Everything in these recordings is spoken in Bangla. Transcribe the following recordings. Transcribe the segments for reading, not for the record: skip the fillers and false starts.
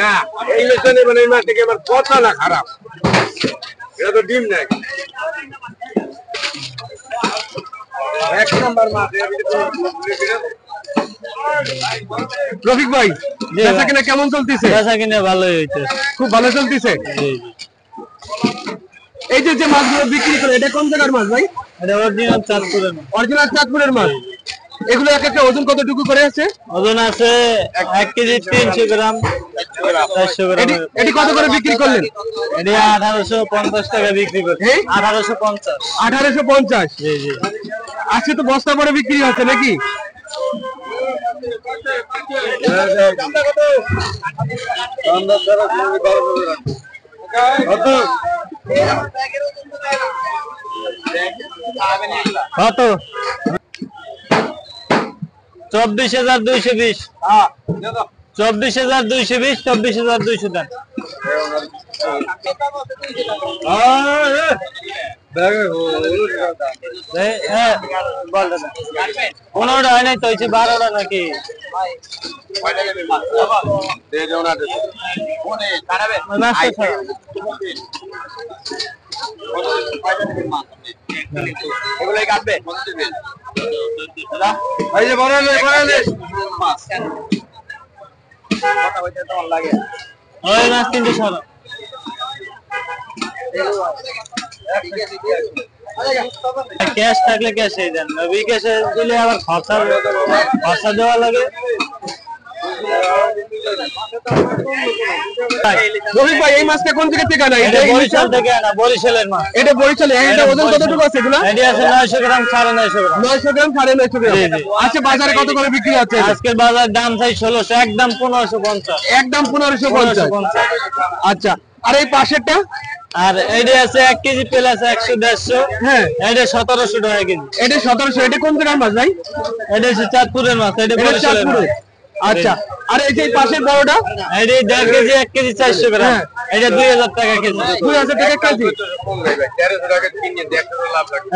না এই লেসনে মানে এই মাছ থেকে আমার কথা না খারাপ, এটা তো ডিম নাই, এক নাম্বার মাছ। রফিক ভাই, বেচা কিনা কেমন চলতেছে? বেচা কিনা ভালোই হইছে, খুব ভালো চলতেছে। এই যে মাছগুলো বিক্রি করে, এটা কোন জায়গার মাছ ভাই? এটা অরিজিনাল চাঁদপুরের মাছ। অরিজিনাল চাঁদপুরের মাছ। এগুলো এক একটা ওজন কতটুকু করে আছে? ওজন আছে 1 কেজি 300 গ্রাম, 400 গ্রাম। এটি কত করে বিক্রি করলেন? এটি 1850 টাকা বিক্রি করছি। 1850। 1850। জি জি। আজকে তো বস্তা পরে বিক্রি হচ্ছে নাকি? কত? 24,220। 24,220, 24,200 দেন। পনেরোটা হয় নাই তো, 12টা নাকি? এগুলাই কাটবে। ওই মাছ 300 সারা। ক্যাশ থাকলে ক্যাশে দেন, বিকাশে দিলে আবার খরচা দেওয়া লাগে। রফিক ভাই, এই মাছটা কোন জায়গা থেকে আনা? এটা বরিশাল থেকে আনা, বরিশালের মাছ। এটা বরিশালে। এটা ওজন কতটুকু আছে এগুলা? এটা আছে 900 গ্রাম, 950 গ্রাম। 900 গ্রাম, 950 গ্রাম। আচ্ছা, বাজারে কত করে বিক্রি হচ্ছে? আজকের বাজার দাম চাই 1600, একদম 1550। একদম 1550। আচ্ছা, আর এই পাশেরটা? আর এইটা আছে 1 কেজি প্লাস 100-150। হ্যাঁ, এটা 1700 টাকা কেজি। এটা 1700। এটা কোন জায়গার মাছ ভাই? এটা হচ্ছে চাঁদপুরের মাছ। এটা বরিশালের মাছ। আচ্ছা, আর এই যে পাশের বড়টা? এটা 1.5 কেজি, 1 কেজি 400 গ্রাম। এটা 2000 টাকা কেজি। 2000 টাকা কেজি।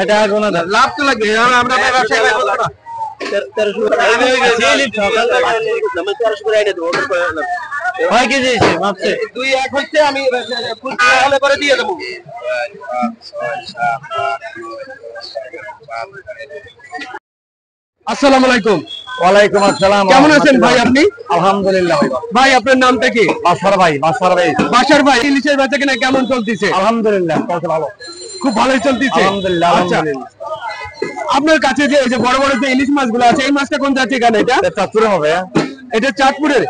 এটা কোনো লাভ তো লাগবে, আমরা ব্যবসায়ী ভাই বলবো না। 1300 কয় কেজি আছে মাপছে? 2-1 হচ্ছে, আমি হলে করে দিয়ে দেবো। আসসালামু আলাইকুম। ওয়ালাইকুম আসসালাম। কেমন আছেন ভাই আপনি? আলহামদুলিল্লাহ। ভাই, আপনার নামটা কি? বাসার ভাই। বাসার ভাই, ইলিশের বেচা কিনা কেমন চলতেছে? আলহামদুলিল্লাহ, ভালো, খুব ভালোই চলতেছে। আলহামদুলিল্লাহ। আচ্ছা, আপনার কাছে যে বড় বড় যে ইলিশ মাছগুলো আছে, এই মাছটা কোন জাতীয় গান? এটা চাঁদপুরে হবে। এটা চাঁদপুরের?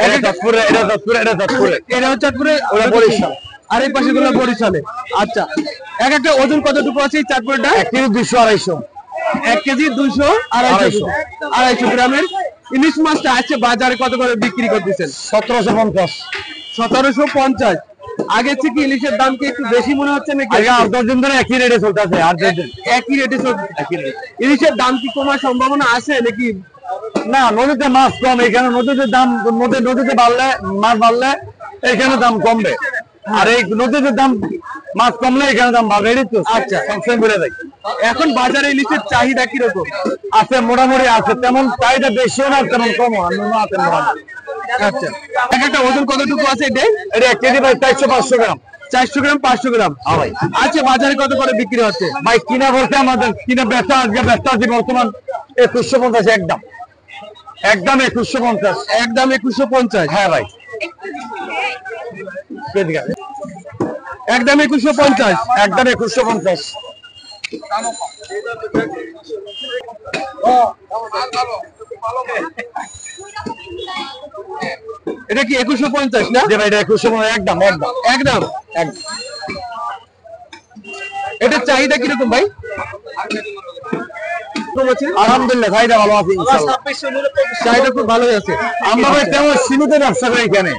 এটা চাঁদপুরে। এটা চাঁদপুরে, ওটা বরিশাল। আর এই পাশে গুলো বরিশালে। আচ্ছা, এক একটা ওজন কতটুকু আছে এই চাঁদপুরটা? 1 কেজি 200-250। 1 কেজি 200-250 গ্রামের ইলিশ মাছটা আছে বাজারে কত করে বিক্রি করতেছেন? 1750। 1750। আগে থেকে ইলিশের দাম কি একটু বেশি মনে হচ্ছে নাকি? আগে 8-10 দিন ধরে একই রেটে চলতেছে। একই রেটে চলছে। ইলিশের দাম কি কমার সম্ভাবনা আছে নাকি? না, নদীতে মাছ কম, এখানে নদীতে দাম, নদীতে বাড়লে মাছ বাড়লে এখানে দাম কমবে, আর এই নদীতে দাম মাছ কমলে এখানে দাম বাড়বে। আচ্ছা, সবসময় বলে দেয়। এখন বাজারে ইলিশের চাহিদা কিরকম আছে? মোটামুটি আছে, তেমন চাহিদা বেশিও না, তেমন কমও আছে মোটামুটি। আচ্ছা, এক একটা ওজন কতটুকু আছে এটা? এটা 1 কেজি ভাই 400-500 গ্রাম। 400 গ্রাম, 500 গ্রাম। আচ্ছা, বাজারে কত করে বিক্রি হচ্ছে ভাই? কিনা বলতে আমাদের কিনা বেচা, আজকে বেচা আছে বর্তমান 2150। একদম 2150। একদম 2150। হ্যাঁ ভাই, একদম 2150। একদম 2150। এটা কি 2150 না? যে ভাই, এটা 2150। একদম একদম একদম। এটার চাহিদা কিরকম ভাই? আলহামদুলিল্লাহ, চাহিদা ভালো আছে, ইনশাআল্লাহ। চাহিদা খুব ভালোই আছে। আমরা ভাই তেমন সীমিত ব্যবসা করি এখানে।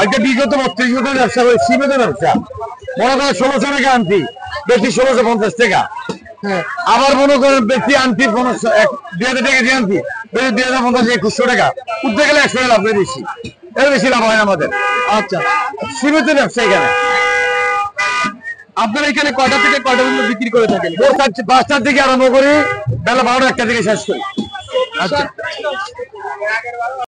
আজকে বিগত 32 বছর ব্যবসা করি, সীমিত ব্যবসা। মনে করেন 1600 টাকা আনছি, বেশি 1650 টাকা। আবার মনে করেন বেশি আনছি 2000 টাকা দিয়ে আনছি, বেশি 2050, 2100 টাকা। উঠতে গেলে 100 টাকা লাভ বেশি, এর বেশি লাভ হয় আমাদের। আচ্ছা, সীমিত ব্যবসা এখানে। আপনারা এখানে কয়টা থেকে কয়টা পর্যন্ত বিক্রি করে থাকেন? 5টার থেকে আরম্ভ করি, বেলা 12টা 1টা থেকে শেষ করি। আচ্ছা।